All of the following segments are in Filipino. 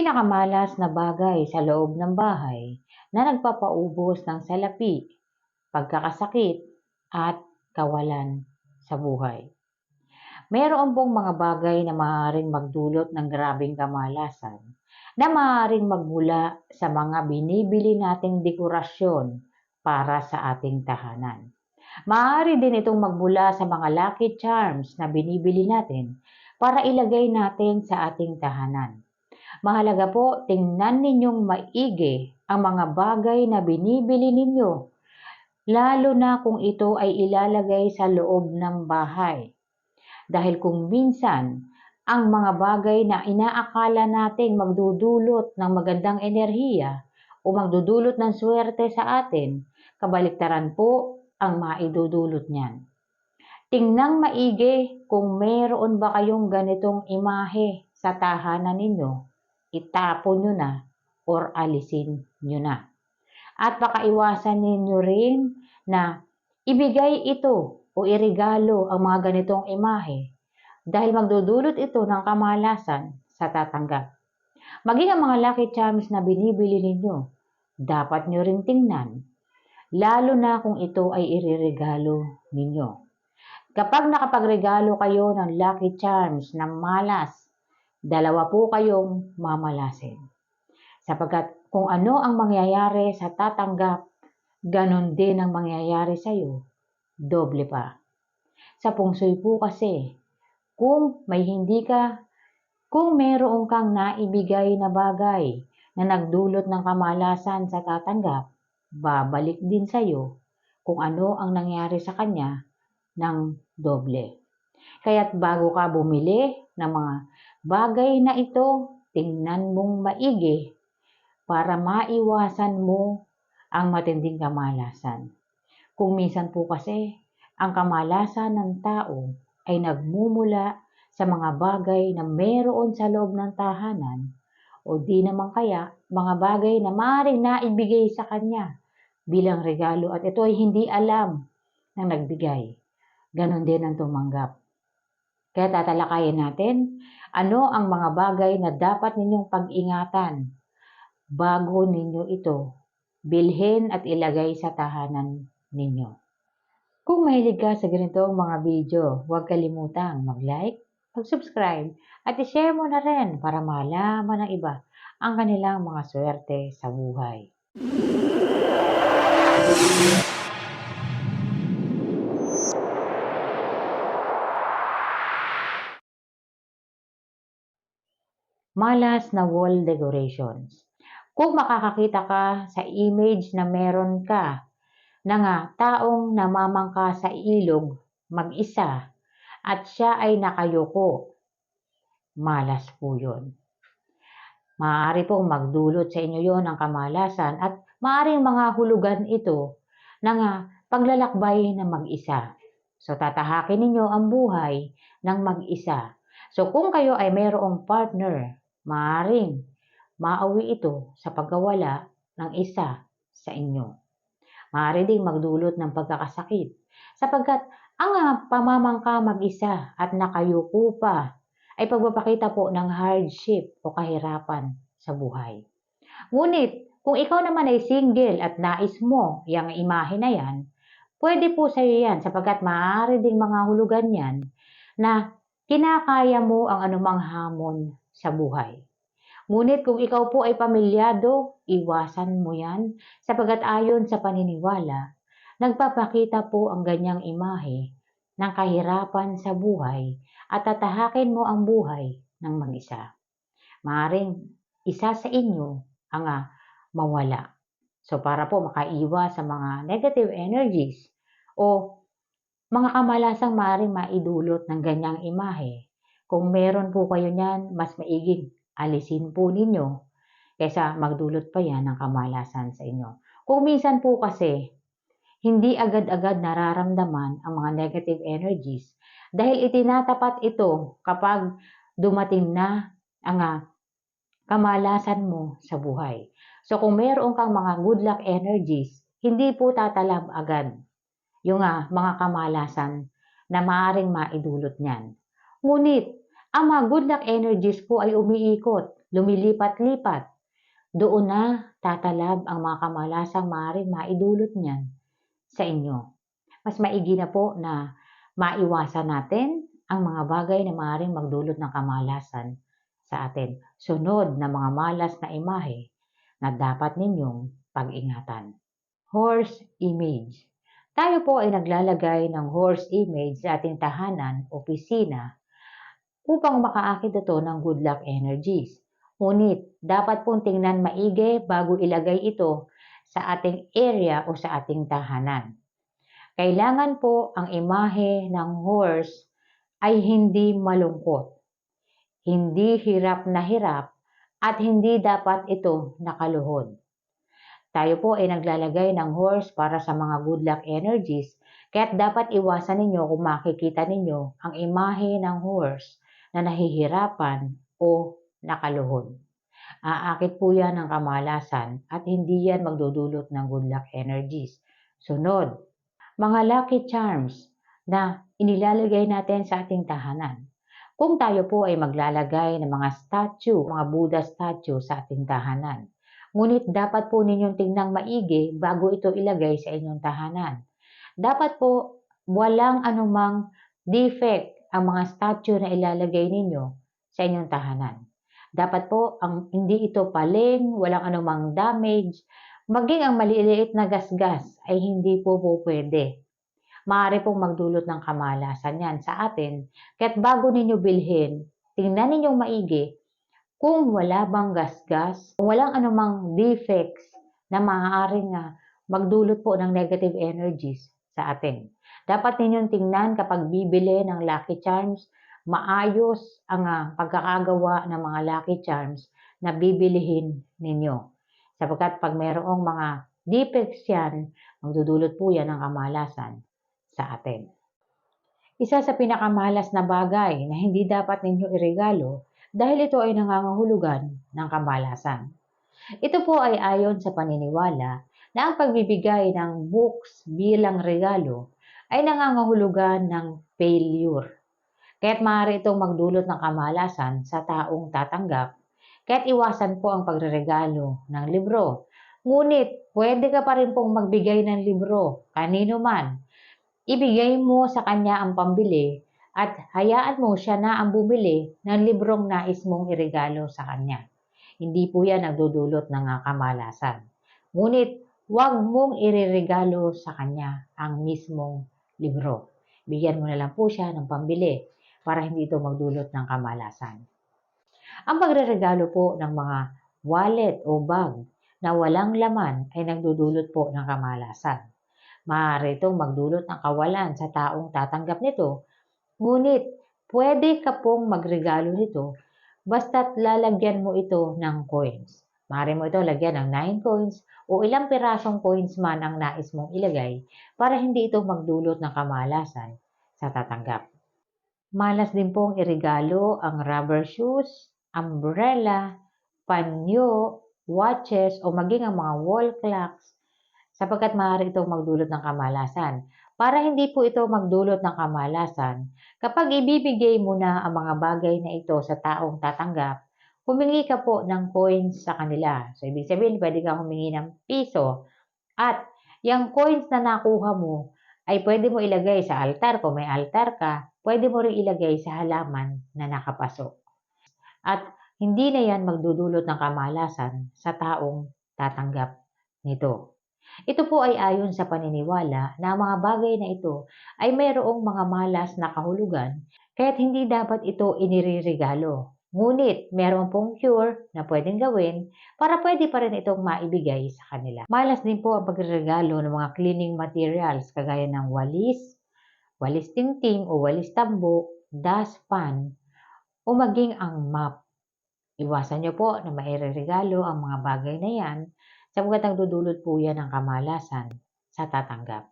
Pinakamalas na bagay sa loob ng bahay na nagpapaubos ng salapi, pagkakasakit, at kawalan sa buhay. Mayroon pong mga bagay na maaaring magdulot ng grabeng kamalasan na maaaring magmula sa mga binibili nating dekorasyon para sa ating tahanan. Maaari din itong magmula sa mga lucky charms na binibili natin para ilagay natin sa ating tahanan. Mahalaga po tingnan ninyong maigi ang mga bagay na binibili ninyo, lalo na kung ito ay ilalagay sa loob ng bahay. Dahil kung minsan, ang mga bagay na inaakala nating magdudulot ng magandang enerhiya o magdudulot ng swerte sa atin, kabaliktaran po ang maidudulot niyan. Tingnan maigi kung meron ba kayong ganitong imahe sa tahanan ninyo, itapon nyo na or alisin nyo na. At pakaiwasan ninyo rin na ibigay ito o iregalo ang mga ganitong imahe dahil magdudulot ito ng kamalasan sa tatanggap. Maging ang mga lucky charms na binibili ninyo, dapat nyo rin tingnan, lalo na kung ito ay ireregalo ninyo. Kapag nakapagregalo kayo ng lucky charms na malas, dalawa po kayong mamalasin. Sapagkat kung ano ang mangyayari sa tatanggap, ganon din ang mangyayari sa iyo, doble pa. Sa pungsoy po kasi, kung meron kang naibigay na bagay na nagdulot ng kamalasan sa tatanggap, babalik din sa iyo kung ano ang nangyari sa kanya ng doble. Kaya't bago ka bumili ng mga bagay na ito, tingnan mong maigi para maiwasan mo ang matinding kamalasan. Kung minsan po kasi, ang kamalasan ng tao ay nagmumula sa mga bagay na meron sa loob ng tahanan o di naman kaya mga bagay na maaaring naibigay sa kanya bilang regalo at ito ay hindi alam ng nagbigay. Ganon din ang tumanggap. Kaya tatalakayin natin ano ang mga bagay na dapat ninyong pag-ingatan bago ninyo ito bilhin at ilagay sa tahanan ninyo. Kung mahilig ka sa ganitong mga video, huwag kalimutang mag-like, mag-subscribe, at i-share mo na rin para malaman ng iba ang kanilang mga swerte sa buhay. Malas na wall decorations. Kung makakakita ka sa image na meron ka na taong namamangka sa ilog mag-isa at siya ay nakayuko, malas po yun. Maaari pong magdulot sa inyo yon ng kamalasan at maaaring mga hulugan ito ng paglalakbay na mag-isa. So tatahakin ninyo ang buhay ng mag-isa. So kung kayo ay mayroong partner, maaaring maawi ito sa pagkawala ng isa sa inyo. Maaari ding magdulot ng pagkakasakit sapagkat ang pamamangka mag-isa at nakayuko pa ay pagpapakita po ng hardship o kahirapan sa buhay. Ngunit kung ikaw naman ay single at nais mo yung imahe na yan, pwede po sa iyo yan sapagkat maaari ding mga hulugan yan na kinakaya mo ang anumang hamon sa buhay. Ngunit kung ikaw po ay pamilyado, iwasan mo yan sapagkat ayon sa paniniwala, nagpapakita po ang ganyang imahe ng kahirapan sa buhay at tatahakin mo ang buhay ng mag-isa. Maaring isa sa inyo ang mawala. So para po makaiwas sa mga negative energies o mga kamalasang maaaring maidulot ng ganyang imahe, kung meron po kayo niyan, mas maiging alisin po ninyo kaysa magdulot pa yan ng kamalasan sa inyo. Kung minsan po kasi, hindi agad-agad nararamdaman ang mga negative energies dahil itinatapat ito kapag dumating na ang kamalasan mo sa buhay. So kung meron kang mga good luck energies, hindi po tatalab agad yung mga kamalasan na maaaring maidulot niyan. Ngunit, ang mga good luck energies po ay umiikot lumilipat-lipat. Doon na tatalab ang mga kamalasang maaaring maidulot niyan sa inyo. Mas maigi na po na maiwasan natin ang mga bagay na maaaring magdulot ng kamalasan sa atin. Sunod na mga malas na imahe na dapat ninyong pag-ingatan. Horse image. Tayo po ay naglalagay ng horse image sa ating tahanan, opisina, upang makaakit ito ng good luck energies. Ngunit, dapat pong tingnan maigi bago ilagay ito sa ating area o sa ating tahanan. Kailangan po ang imahe ng horse ay hindi malungkot, hindi hirap na hirap, at hindi dapat ito nakaluhod. Tayo po ay naglalagay ng horse para sa mga good luck energies, kaya't dapat iwasan ninyo kung makikita ninyo ang imahe ng horse na nahihirapan o nakaluhod. Aakit po yan ng kamalasan at hindi yan magdudulot ng good luck energies. Sunod, mga lucky charms na inilalagay natin sa ating tahanan. Kung tayo po ay maglalagay ng mga statue, mga Buddha statue sa ating tahanan, ngunit dapat po ninyong tingnan maigi bago ito ilagay sa inyong tahanan. Dapat po walang anumang defect ang mga statue na ilalagay ninyo sa inyong tahanan. Dapat po hindi ito paling, walang anumang damage, maging ang maliliit na gasgas ay hindi po pwede. Maaari pong magdulot ng kamalasan yan sa atin. Kaya't bago ninyo bilhin, tingnan ninyong maigi kung wala bang gasgas, kung walang anumang defects na maaaring magdulot po ng negative energies sa atin. Dapat ninyong tingnan kapag bibili ng Lucky Charms, maayos ang pagkakagawa ng mga Lucky Charms na bibilihin ninyo. Sapagkat pag mayroong mga defects yan, magdudulot po yan ng kamalasan sa atin. Isa sa pinakamalas na bagay na hindi dapat ninyo iregalo dahil ito ay nangangahulugan ng kamalasan. Ito po ay ayon sa paniniwala na ang pagbibigay ng books bilang regalo ay nangangahulugan ng failure. Kaya't maaari itong magdulot ng kamalasan sa taong tatanggap, kaya't iwasan po ang pagreregalo ng libro. Ngunit, pwede ka pa rin pong magbigay ng libro, kanino man. Ibigay mo sa kanya ang pambili at hayaan mo siya na ang bumili ng librong nais mong iregalo sa kanya. Hindi po yan nagdudulot ng kamalasan. Ngunit, huwag mong ireregalo sa kanya ang mismong libro. Bigyan mo na lang po siya ng pambili para hindi ito magdulot ng kamalasan. Ang pagreregalo po ng mga wallet o bag na walang laman ay nagdudulot po ng kamalasan. Maaari itong magdulot ng kawalan sa taong tatanggap nito, ngunit pwede ka pong magregalo nito basta't lalagyan mo ito ng coins. Maaari mo ito lagyan ng 9 coins o ilang pirasong coins man ang nais mong ilagay para hindi ito magdulot ng kamalasan sa tatanggap. Malas din pong iregalo ang rubber shoes, umbrella, panyo, watches o maging ang mga wall clocks sapagkat maaari itong magdulot ng kamalasan. Para hindi po ito magdulot ng kamalasan, kapag ibibigay mo na ang mga bagay na ito sa taong tatanggap, humingi ka po ng coins sa kanila. So, ibig sabihin, pwede kang humingi ng piso at yung coins na nakuha mo ay pwede mo ilagay sa altar. Kung may altar ka, pwede mo rin ilagay sa halaman na nakapasok. At hindi na yan magdudulot ng kamalasan sa taong tatanggap nito. Ito po ay ayon sa paniniwala na ang mga bagay na ito ay mayroong mga malas na kahulugan kaya't hindi dapat ito inireregalo. Ngunit meron pong cure na pwedeng gawin para pwede pa rin itong maibigay sa kanila. Malas din po ang pagregalo ng mga cleaning materials kagaya ng walis, walis tingting o walis tambo, dustpan o maging ang map. Iwasan niyo po na maireregalo ang mga bagay na yan sapagkat nagdudulot po yan ng kamalasan sa tatanggap.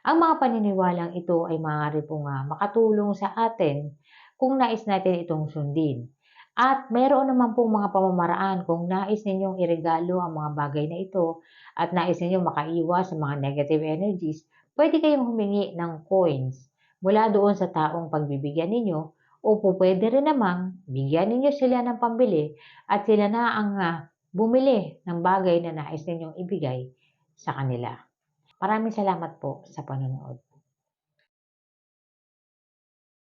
Ang mga paniniwalang ito ay maaari pong makatulong sa atin kung nais natin itong sundin. At mayroon naman pong mga pamamaraan kung nais ninyong iregalo ang mga bagay na ito at nais ninyong makaiwas sa mga negative energies, pwede kayong humingi ng coins mula doon sa taong pagbibigyan ninyo O pupuwede rin namang bigyan ninyo sila ng pambili at sila na ang, bumili ng bagay na nais ninyong ibigay sa kanila. Maraming salamat po sa panonood.